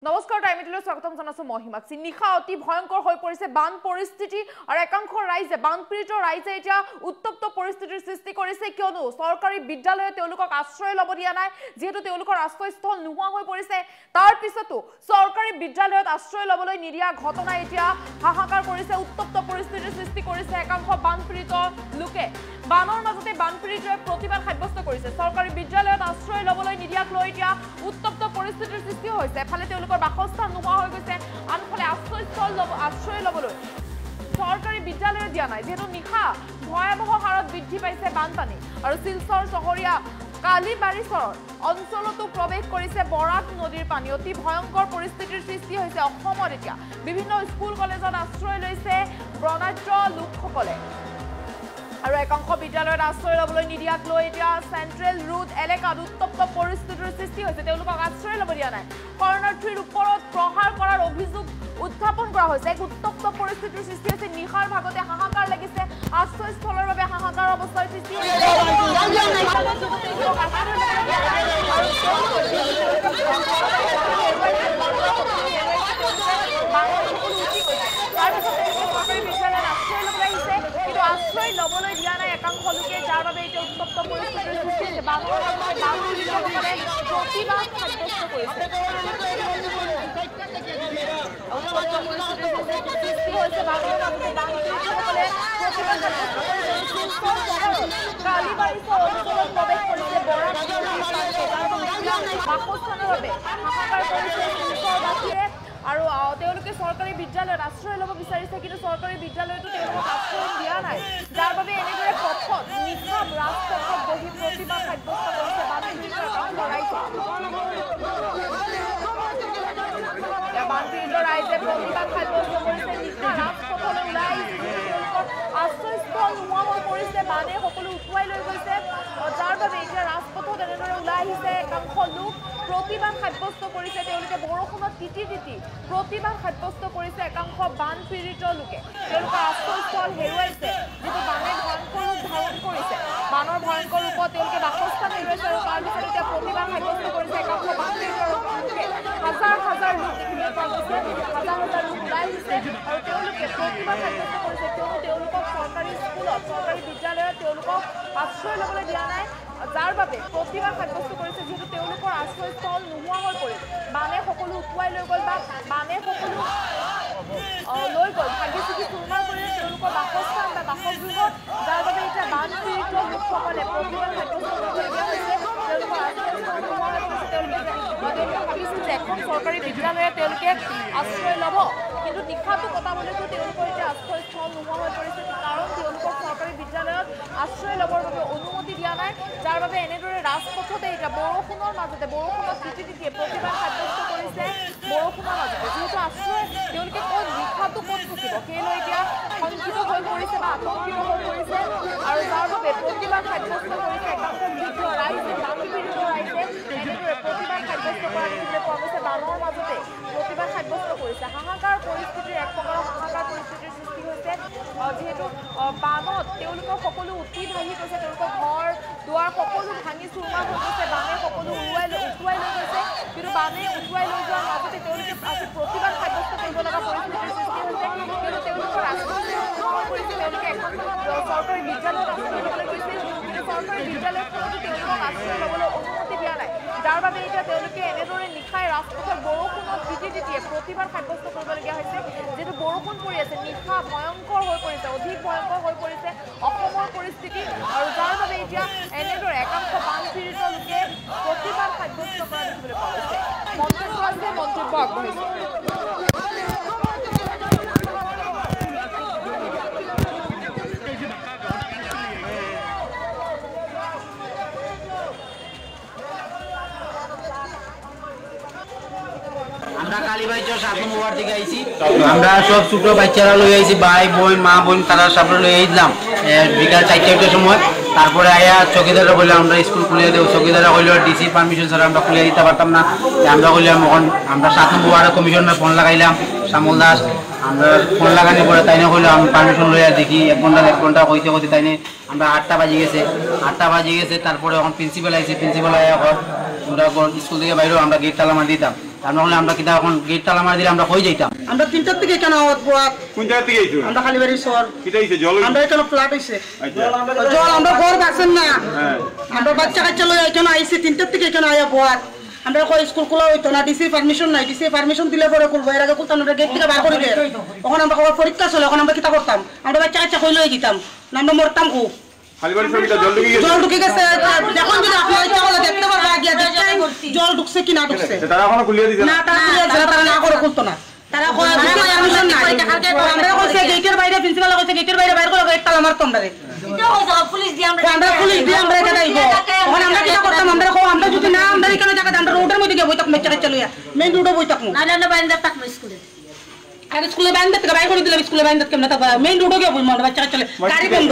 নমস্কাৰ টাইমিটিলৈ স্বাগতম জনাইছো মহিমাক্ষী নিখা অতি ভয়ংকৰ হৈ পৰিছে বান পৰিস্থিতি আৰু একাংশ ৰাইজে বানপীড়িত ৰাইজে এতিয়া উত্তপ্ত পৰিস্থিতিৰ সৃষ্টি কৰিছে কিয়নো চৰকাৰী বিদ্যালয়ে তেওঁলোকক আশ্ৰয় ল'ব দিয়া নাই যেহেতু তেওঁলোকৰ আশ্ৰয়স্থল নোহোৱা হৈ পৰিছে তাৰ পিছতো চৰকাৰী বিদ্যালয়ত আশ্ৰয় ল'বলৈ নিদিয়া ঘটনা এতিয়া হাহাকাৰ কৰিছে উত্তপ্ত পৰিস্থিতিৰ সৃষ্টি কৰিছে একাংশ বানপীড়িত লোকে বানৰ মাজতে বানপীড়িতৰে প্ৰতিবাদ সাব্যস্ত কৰিছে চৰকাৰী বিদ্যালয়ত আশ্ৰয় ল'বলৈ নিদিয়াক লৈ এতিয়া উত্তপ্ত পৰিস্থিতিৰ সৃষ্টি হৈছে এফালে তেওঁলোকৰ বাসস্থান নোহোৱা হৈ গৈছে আনফালে আশ্ৰয় ল'বলৈ চৰকাৰী বিদ্যালয়ে দিয়া নাই যেহেতু নিশা ভয়াৱহ হাৰত বৃদ্ধি পাইছে বানপানী আৰু শিলচৰ চহৰীয়া কালিবাৰীচৰ অঞ্চলতো প্ৰৱেশ কৰিছে বৰাক নদীৰ পানী অতি ভয়ংকৰ পৰিস্থিতিৰ সৃষ্টি হৈছে অসমত এতিয়া বিভিন্ন স্কুল কলেজত আশ্ৰয় লৈছে বৰ্ণাঢ্য লোকসকলে আৰু একাংশ বিদ্যালয়ত আশ্ৰয় ল'বলৈ নিদিয়াক লৈ এতিয়া চেণ্ট্ৰেল ৰোড এলেকাত উত্তপ্ত পৰিস্থিতিৰ সৃষ্টি হৈছে তেওঁলোকক আশ্ৰয় ল'ব দিয়া নাই শৰণাৰ্থীৰ ওপৰত প্ৰহাৰ কৰাৰ অভিযোগ উত্থাপন কৰা হৈছে এক উত্তপ্ত পৰিস্থিতিৰ সৃষ্টি হৈছে নিশাৰ ভাগতে হাহাকাৰ লাগিছে আশ্ৰয়স্থলৰ বাবে হাহাকাৰ অৱস্থাৰ সৃষ্টি হৈছে আশ্ৰয় ল'বলৈ দিয়া নাই একাংশ লোকে যাৰ বাবে এতিয়া উত্তপ্ত পৰিস্থিতিৰ সৃষ্টি হৈছে বানপীড়িতসকলে প্ৰতিবাদ সাব্যস্ত কৰিছে উত্তপ্ত পৰিস্থিতিৰ সৃষ্টি হৈছে বানৰ মাজতে বানপীড়িতসকলে প্ৰতিবাদ সাব্যস্ত কৰিছে শিলচৰ চহৰত কালিবাৰীচৰ অঞ্চলত প্ৰৱেশ কৰিছে বৰাক বাসস্থানৰ বাবে হাহাকাৰ কৰিছে শিলচৰবাসীয়ে আৰু তেওঁলোকে চৰকাৰী বিদ্যালয়ত আশ্ৰয় ল'ব বিচাৰিছে কিন্তু চৰকাৰী বিদ্যালয়তো তেওঁলোকক আশ্ৰয় দিয়া নাই যাৰ বাবে এনেদৰে পথত নিশা ৰাজপথত বহি প্ৰতিবাদ সাব্যস্ত কৰিছে বানপীড়িত ৰাইজে প্ৰতিবাদ সাব্যস্ত কৰিছে নিশা ৰাজপথলৈ ওলাই তেওঁলোকৰ আশ্ৰয়স্থল নোহোৱা হৈ পৰিছে বানে সকলো উটুৱাই লৈ গৈছে যাৰ বাবে এতিয়া ৰাজপথত এনেদৰে ওলাই আহিছে একাংশ লোক প্ৰতিবাদ সাব্যস্ত কৰিছে তেওঁলোকে বৰষুণত তিতি প্ৰতিবাদ সাব্যস্ত কৰিছে একাংশ বানপীড়িত লোকে তেওঁলোকৰ আশ্ৰয়স্থল হেৰুৱাইছে যিটো বানে ভয়ংকৰ ৰূপ ধাৰণ কৰিছে বানৰ ভয়ংকৰ ৰূপত তেওঁলোকে বাসস্থান হেৰুৱাইছে আৰু তাৰ পিছত এতিয়া প্ৰতিবাদ সাব্যস্ত কৰিছে একাংশ বানপীড়িত লোকে হাজাৰ হাজাৰ লোক দেখিবলৈ পোৱা গৈছে হাজাৰ হাজাৰ লোক ওলাই আহিছে আৰু তেওঁলোকে প্ৰতিবাদ সাব্যস্ত কৰিছে কিয়নো তেওঁলোকক চৰকাৰী স্কুলত চৰকাৰী বিদ্যালয়ত তেওঁলোকক আশ্ৰয় ল'বলৈ দিয়া নাই যাৰ বাবে প্ৰতিবাদ সাব্যস্ত কৰিছে যিহেতু তেওঁলোকৰ আশ্ৰয়স্থল নোহোৱা হৈ পৰিল বানে সকলো উটুৱাই লৈ গ'ল বা বানে সকলো লৈ গ'ল ভাগি চিগি চুৰমাৰ কৰিলে তেওঁলোকৰ বাসস্থান বা বাসগৃহত যাৰ বাবে এতিয়া বানপীড়িত লোকসকলে প্ৰতিবাদ সাব্যস্ত কৰিবলগীয়া হৈছে তেওঁলোকৰ আশ্ৰয়স্থল নোহোৱা হৈ পৰিছে তেওঁলোকে ভাবিছিল যে এখন চৰকাৰী বিদ্যালয়ে তেওঁলোকে আশ্ৰয় ল'ব কিন্তু নিশাটো কটাবলৈতো তেওঁলোকৰ এতিয়া আশ্ৰয়স্থল নোহোৱা হৈ পৰিছে কাৰণ তেওঁলোকৰ চৰকাৰী বিদ্যালয়ত আশ্ৰয় ল'বৰ বাবে অনুমতি দিয়া নাই যাৰ বাবে এনেদৰে ৰাজপথতে এতিয়া বৰষুণৰ মাজতে বৰষুণত তিতিয়ে প্ৰতিবাদ সাব্যস্ত কৰিছে বৰষুণৰ মাজতে যিহেতু আশ্ৰয় তেওঁলোকে ক'ত নিশাটো ক'ত থাকিব সেইলৈ এতিয়া শংকিত হৈ পৰিছে বা আতংকিত হৈ পৰিছে আৰু যাৰ বাবে প্ৰতিবাদ সাব্যস্ত কৰিছে একাংশ বৃদ্ধ ৰাইজে বানপীড়িত ৰাইজে এনেদৰে প্ৰতিবাদ সাব্যস্ত কৰা দেখিবলৈ পোৱা গৈছে বানৰ মাজতে প্ৰতিবাদ সাব্যস্ত কৰিছে হাহাকাৰ পৰিস্থিতিৰ এক প্ৰকাৰৰ হাহাকাৰ পৰিস্থিতিৰ সৃষ্টি হৈছে যিহেতু বানত তেওঁলোকৰ সকলো উঠি ভাঙি গৈছে তেওঁলোকৰ ঘৰ দুৱাৰ সকলো ভাঙি চুৰমাৰ হৈ গৈছে বানে সকলো উটুৱাই লৈ গৈছে কিন্তু বানে উটুৱাই লৈ যোৱাৰ মাজতে তেওঁলোকে আজি প্ৰতিবাদ সাব্যস্ত কৰিব লগা পৰিস্থিতিৰ সৃষ্টি হৈছে কিন্তু তেওঁলোকৰ আশ্ৰয় কৰিছে তেওঁলোকে এখন চৰকাৰী বিদ্যালয়ত আশ্ৰয় ল'বলৈ গৈছিল কিন্তু চৰকাৰী বিদ্যালয়খনতো তেওঁলোকক আশ্ৰয় ল'বলৈ অনুমতি দিয়া নাই যাৰ বাবে এতিয়া তেওঁলোকে এনেদৰে নিশাই ৰাজপথত বৰষুণত তিতিয়ে প্ৰতিবাদ সাব্যস্ত কৰিবলগীয়া হৈছে যিহেতু বৰষুণ পৰি আছে নিশা ভয়ংকৰ হৈ পৰিছে অধিক ভয়ংকৰ হৈ পৰিছে অসমৰ পৰিস্থিতি আৰু যাৰ বাবে এতিয়া এনেদৰে একাংশ বানপীড়িত লোকে প্ৰতিবাদ সাব্যস্ত কৰা দেখিবলৈ পোৱা গৈছে মন্তব্য আছে মন্তব্য আগবঢ়াইছে আমরা কালীবাড়ির 7 নম্বর থেকে আইছি আমরা সব ছোট বাচ্চারা লই আইছি ভাই বোন মা বোন তারা সব লই আইলাম বিকাল 4টার সময় তারপরে আয়া চৌকিদাররা বলল আমরা স্কুল খুলে দেব চৌকিদাররা কইলো ডিসি পারমিশন ছাড়া আমরা খুলে দিতে পারতাম না আমরা কইলাম আমরা 7 নম্বর ward commissioner phone লাগাইলাম Shyamal Das আমরা ফোন লাগানোর পরে তাইনে কইলো আমি পারমিশন লইয়া দেখি 1 ঘন্টা কইতে তাইনে আমরা 8টা বাজে গেছে তারপরে এখন প্রিন্সিপাল আইছে প্রিন্সিপাল আয়া আমরা স্কুল থেকে বাইরেও আমরা গেট তালা মার দিতাম তার মানে আমরা কিনা এখন গেট তালা মারি দিলে আমরা কই যাইতাম। আমরা 3টার থেকে এখানে আওয়াজ পাওয়া। কোন জায়গা থেকে আইছো? আমরা খালিবাড়ি শহর। কিটা হইছে জল? আমরা এখানে ফ্ল্যাট হইছে। আচ্ছা জল আমরা ঘর বাসেন না। হ্যাঁ আমরা বাচ্চা কাচ্চা লই এখানে আইছি 3টার থেকে এখানে আয়া পাওয়া। আমরা কই স্কুল খোলা হইতো না, ডিসি পারমিশন নাই, ডিসি পারমিশন দিলে পরে খুলবো, এর আগে খুলতাম আমরা গেট থেকে বার করে দেয়। তখন আমরা খবর পরীক্ষা চলে, এখন আমরা কিতা করতাম, আমরা বাচ্চা কাচ্চা কই লই দিতাম না, আমরা মরতাম খুব। খালিবাড়ি সরকিটা জল ঢুকে গেছে? জল ঢুকে গেছে, যখন যদি আপনি ইচ্ছা করলে দেখতে পারবা গিয়া দেখেন জল ঢুকছে কি না ঢুকছে। তারা এখনো খুলিয়ে দিছে না, তারা খুলিয়ে দিছে না, তারা না করে খুলতো না, তারা কই পারমিশন নাই। আমরা কইছে গেটের বাইরে, প্রিন্সিপাল কইছে গেটের বাইরে বাইরে করে গেট তালা মারতো আমরা। আমরা পুলিশ দিয়ে আমরা এটা দাইবো। এখন আমরা কি করতাম, আমরা যদি না আমরা এখানে জায়গা আমরা রোডের মধ্যে গিয়ে বইতাম, বাচ্চা কাচ্চা লইয়া মেইন রোডে বইতাম না, না বাইন্দা থাকবো স্কুলে। আর স্কুলে বাইন্দা থেকে বাইরে করে দিলাম, স্কুলে বাইন্দা কেমন তা মেইন রোডে গিয়ে বইমা বাচ্চা কাচ্চা গাড়ি বন্ধ।